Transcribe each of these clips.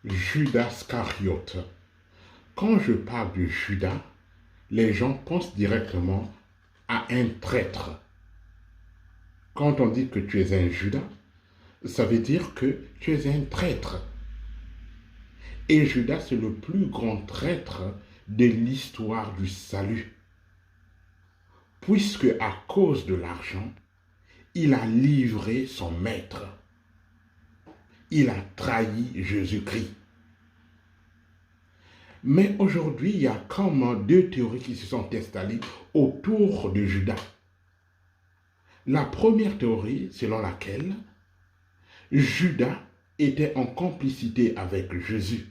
Judas Iscariote. Quand je parle de Judas, les gens pensent directement à un traître. Quand on dit que tu es un Judas, ça veut dire que tu es un traître. Et Judas est le plus grand traître de l'histoire du salut. Puisque à cause de l'argent, il a livré son maître. Il a trahi Jésus-Christ. Mais aujourd'hui, il y a comme deux théories qui se sont installées autour de Judas. La première théorie, selon laquelle Judas était en complicité avec Jésus.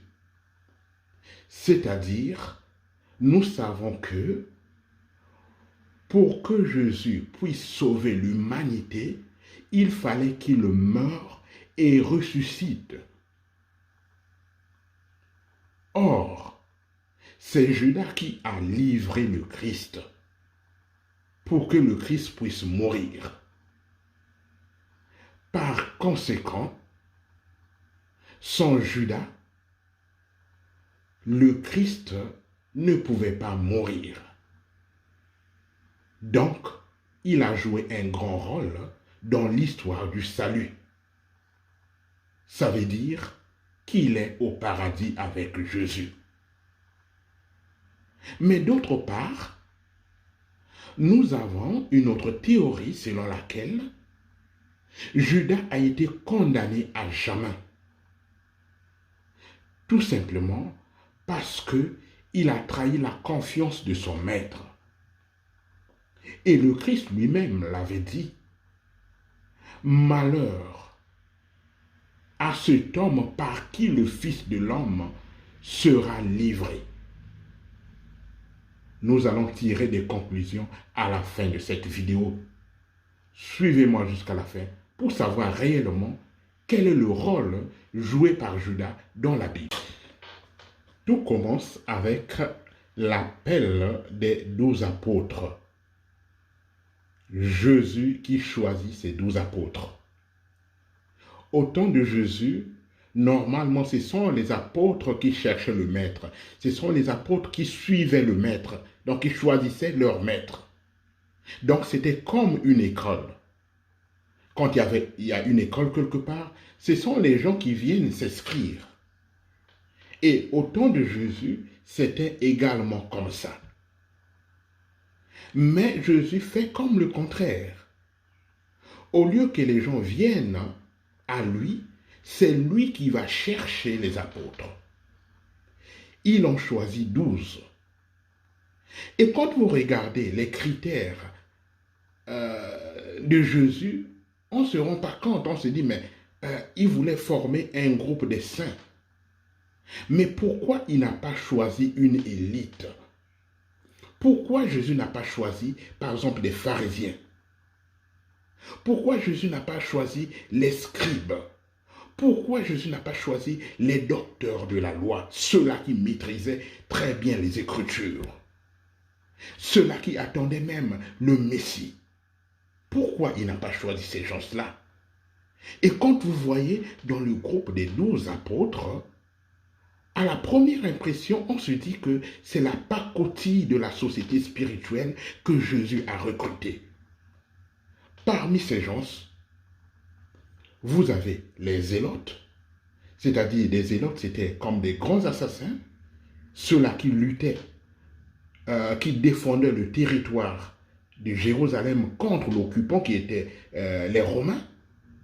C'est-à-dire, nous savons que pour que Jésus puisse sauver l'humanité, il fallait qu'il meure et ressuscite. Or, c'est Judas qui a livré le Christ pour que le Christ puisse mourir. Par conséquent, sans Judas, le Christ ne pouvait pas mourir. Donc, il a joué un grand rôle dans l'histoire du salut. Ça veut dire qu'il est au paradis avec Jésus. Mais d'autre part, nous avons une autre théorie selon laquelle Judas a été condamné à jamais. Tout simplement parce qu'il a trahi la confiance de son maître. Et le Christ lui-même l'avait dit. Malheur à cet homme par qui le Fils de l'homme sera livré. Nous allons tirer des conclusions à la fin de cette vidéo. Suivez-moi jusqu'à la fin pour savoir réellement quel est le rôle joué par Judas dans la Bible. Tout commence avec l'appel des 12 apôtres. Jésus qui choisit ses 12 apôtres. Au temps de Jésus, normalement, ce sont les apôtres qui cherchaient le maître. Ce sont les apôtres qui suivaient le maître. Donc, ils choisissaient leur maître. Donc, c'était comme une école. Quand il y a une école quelque part, ce sont les gens qui viennent s'inscrire. Et au temps de Jésus, c'était également comme ça. Mais Jésus fait comme le contraire. Au lieu que les gens viennent à lui, c'est lui qui va chercher les apôtres. Il en choisit 12. Et quand vous regardez les critères de Jésus, on ne se rend pas compte, on se dit, mais il voulait former un groupe de saints. Mais pourquoi il n'a pas choisi une élite? Pourquoi Jésus n'a pas choisi, par exemple, des pharisiens? Pourquoi Jésus n'a pas choisi les scribes? Pourquoi Jésus n'a pas choisi les docteurs de la loi, ceux-là qui maîtrisaient très bien les Écritures, ceux-là qui attendaient même le Messie? Pourquoi il n'a pas choisi ces gens-là? Et quand vous voyez dans le groupe des 12 apôtres, à la première impression, on se dit que c'est la pacotille de la société spirituelle que Jésus a recrutée. Parmi ces gens, vous avez les zélotes, c'est-à-dire des zélotes, c'était comme des grands assassins, ceux-là qui luttaient, qui défendaient le territoire de Jérusalem contre l'occupant qui était les Romains.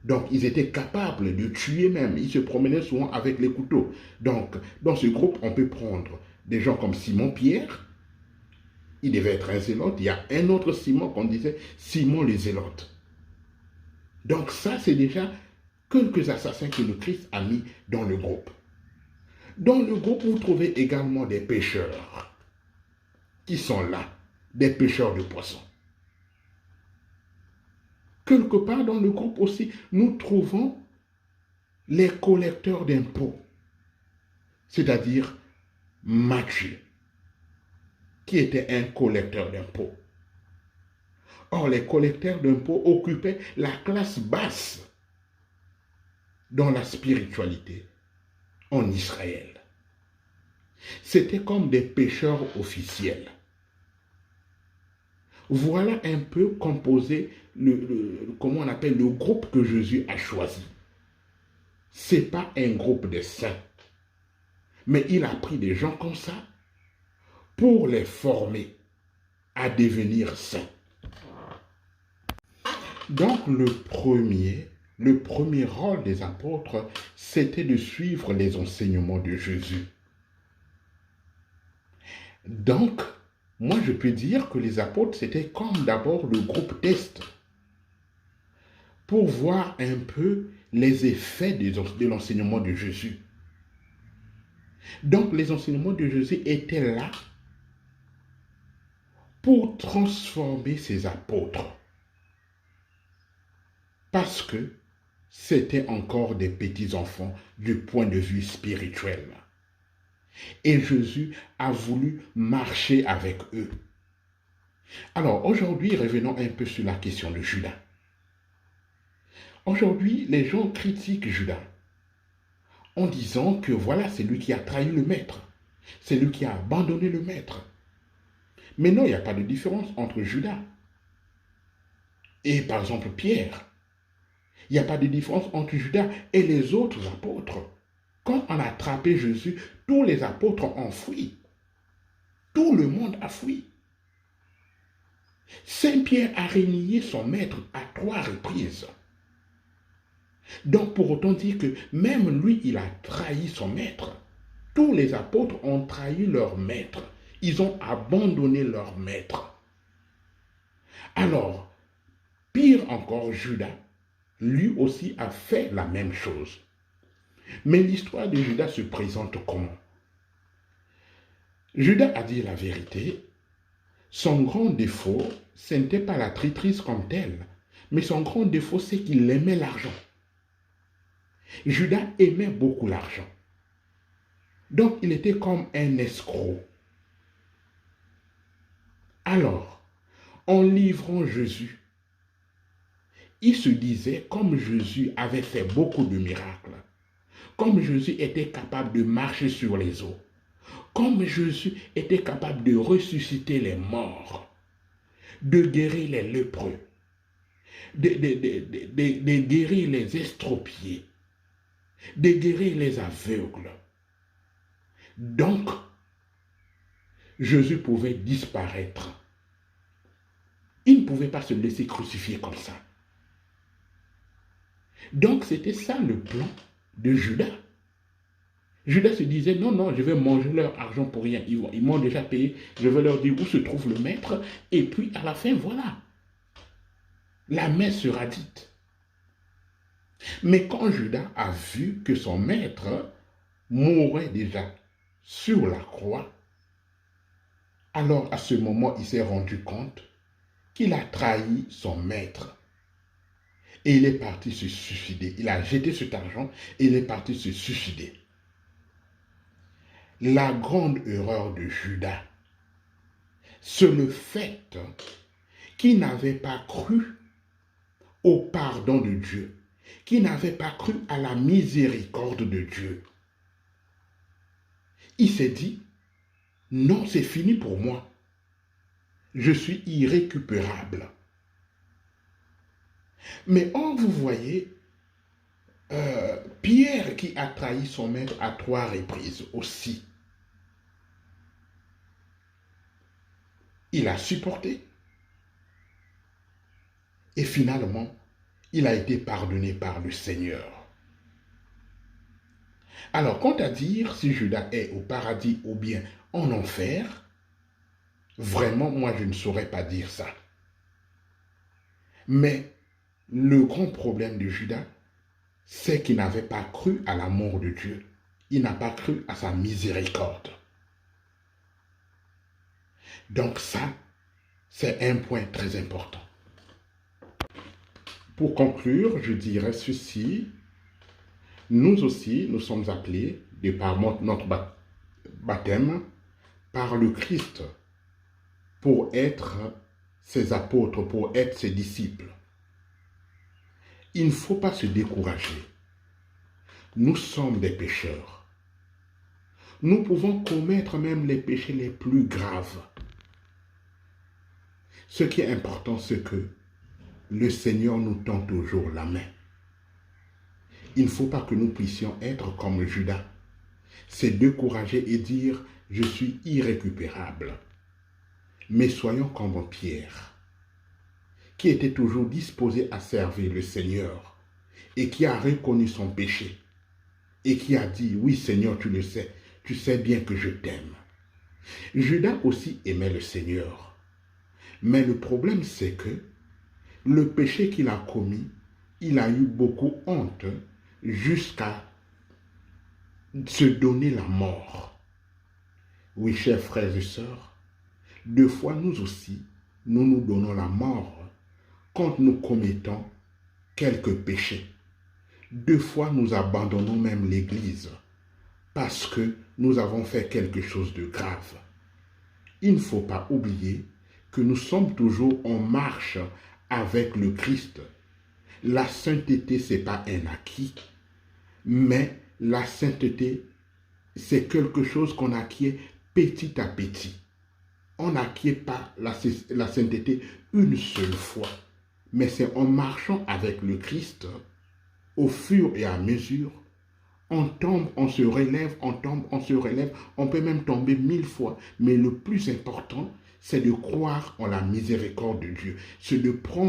Donc, ils étaient capables de tuer même. Ils se promenaient souvent avec les couteaux. Donc, dans ce groupe, on peut prendre des gens comme Simon-Pierre. Il devait être un zélote. Il y a un autre Simon qu'on disait Simon le zélote. Donc, ça, c'est déjà quelques assassins que le Christ a mis dans le groupe. Dans le groupe, vous trouvez également des pêcheurs qui sont là, des pêcheurs de poissons. Quelque part dans le groupe aussi, nous trouvons les collecteurs d'impôts, c'est-à-dire Matthieu, qui était un collecteur d'impôts. Or, les collecteurs d'impôts occupaient la classe basse dans la spiritualité. en Israël. C'était comme des pécheurs officiels. Voilà un peu composé comment on appelle le groupe que Jésus a choisi. Ce n'est pas un groupe de saints, mais il a pris des gens comme ça pour les former à devenir saints. Donc le premier rôle des apôtres, c'était de suivre les enseignements de Jésus. Donc, moi je peux dire que les apôtres, c'était comme d'abord le groupe test pour voir un peu les effets de l'enseignement de Jésus. Donc les enseignements de Jésus étaient là pour transformer ces apôtres. Parce que c'était encore des petits-enfants du point de vue spirituel. Et Jésus a voulu marcher avec eux. Alors aujourd'hui, revenons un peu sur la question de Judas. Aujourd'hui, les gens critiquent Judas en disant que voilà, c'est lui qui a trahi le maître. C'est lui qui a abandonné le maître. Mais non, il n'y a pas de différence entre Judas et par exemple Pierre. Il n'y a pas de différence entre Judas et les autres apôtres. Quand on a attrapé Jésus, tous les apôtres ont fui. Tout le monde a fui. Saint Pierre a renié son maître à 3 reprises. Donc pour autant dire que même lui, il a trahi son maître. Tous les apôtres ont trahi leur maître. Ils ont abandonné leur maître. Alors, pire encore, Judas, lui aussi a fait la même chose. Mais l'histoire de Judas se présente comment? Judas a dit la vérité. Son grand défaut, ce n'était pas la traîtrise comme telle, mais son grand défaut, c'est qu'il aimait l'argent. Judas aimait beaucoup l'argent. Donc, il était comme un escroc. Alors, en livrant Jésus, il se disait, comme Jésus avait fait beaucoup de miracles, comme Jésus était capable de marcher sur les eaux, comme Jésus était capable de ressusciter les morts, de guérir les lépreux, de guérir les estropiés, de guérir les aveugles. Donc, Jésus pouvait disparaître. Il ne pouvait pas se laisser crucifier comme ça. Donc, c'était ça le plan de Judas. Judas se disait, non, non, je vais manger leur argent pour rien. Ils m'ont déjà payé, je vais leur dire où se trouve le maître. Et puis, à la fin, voilà. La messe sera dite. Mais quand Judas a vu que son maître mourait déjà sur la croix, alors à ce moment, il s'est rendu compte qu'il a trahi son maître. Et il est parti se suicider. Il a jeté cet argent et il est parti se suicider. La grande erreur de Judas, c'est le fait qu'il n'avait pas cru au pardon de Dieu, qu'il n'avait pas cru à la miséricorde de Dieu. Il s'est dit, non, c'est fini pour moi. Je suis irrécupérable. Mais or, vous voyez, Pierre qui a trahi son maître à 3 reprises aussi, il a supporté. Et finalement, il a été pardonné par le Seigneur. Alors, quant à dire si Judas est au paradis ou bien en enfer, vraiment, moi, je ne saurais pas dire ça. Mais le grand problème de Judas, c'est qu'il n'avait pas cru à l'amour de Dieu. Il n'a pas cru à sa miséricorde. Donc ça, c'est un point très important. Pour conclure, je dirais ceci. Nous aussi, nous sommes appelés, de par notre baptême, par le Christ, pour être ses apôtres, pour être ses disciples. Il ne faut pas se décourager. Nous sommes des pécheurs. Nous pouvons commettre même les péchés les plus graves. Ce qui est important, c'est que le Seigneur nous tend toujours la main. Il ne faut pas que nous puissions être comme Judas, se décourager et dire « je suis irrécupérable ». Mais soyons comme Pierre, qui était toujours disposé à servir le Seigneur et qui a reconnu son péché et qui a dit « oui Seigneur, tu le sais, tu sais bien que je t'aime ». Judas aussi aimait le Seigneur. Mais le problème, c'est que le péché qu'il a commis, il a eu beaucoup honte jusqu'à se donner la mort. Oui, chers frères et sœurs, deux fois nous aussi, nous nous donnons la mort quand nous commettons quelques péchés. Deux fois nous abandonnons même l'Église parce que nous avons fait quelque chose de grave. Il ne faut pas oublier que nous sommes toujours en marche avec le Christ. La sainteté, ce n'est pas un acquis, mais la sainteté, c'est quelque chose qu'on acquiert petit à petit. On n'acquiert pas la sainteté une seule fois, mais c'est en marchant avec le Christ, au fur et à mesure, on tombe, on se relève, on tombe, on se relève, on peut même tomber 1000 fois. Mais le plus important, c'est de croire en la miséricorde de Dieu. C'est de prendre